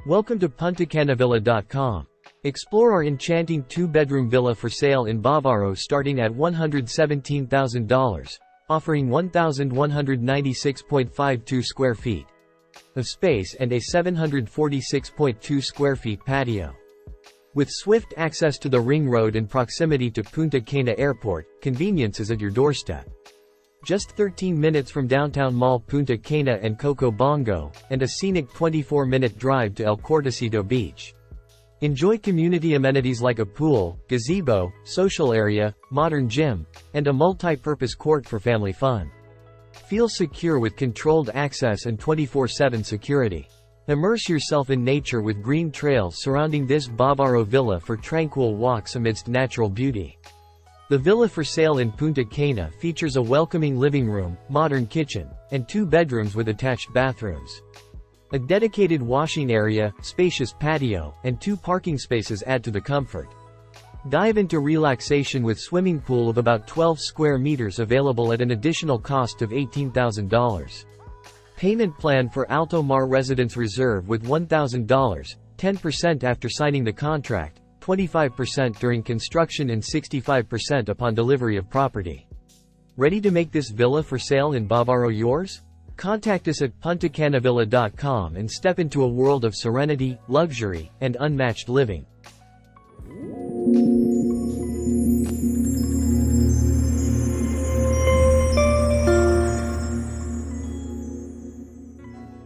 Welcome to PuntaCanaVilla.com. Explore our enchanting 2-bedroom villa for sale in Bavaro starting at $117,000, offering 1,196.52 square feet of space and a 746.2 square feet patio. With swift access to the ring road and proximity to Punta Cana Airport, convenience is at your doorstep. Just 13 minutes from Downtown Mall Punta Cana and Coco Bongo, and a scenic 24-minute drive to El Cortecito Beach. Enjoy community amenities like a pool, gazebo, social area, modern gym, and a multi-purpose court for family fun. Feel secure with controlled access and 24/7 security. Immerse yourself in nature with green trails surrounding this Bavaro villa for tranquil walks amidst natural beauty. The villa for sale in Punta Cana features a welcoming living room, modern kitchen, and 2 bedrooms with attached bathrooms. A dedicated washing area, spacious patio, and 2 parking spaces add to the comfort. Dive into relaxation with swimming pool of about 12 square meters available at an additional cost of $18,000. Payment plan for Alto Mar Residence reserve with $1,000, 10% after signing the contract, 25% during construction and 65% upon delivery of property. Ready to make this villa for sale in Bavaro yours? Contact us at PuntaCanaVilla.com and step into a world of serenity, luxury, and unmatched living.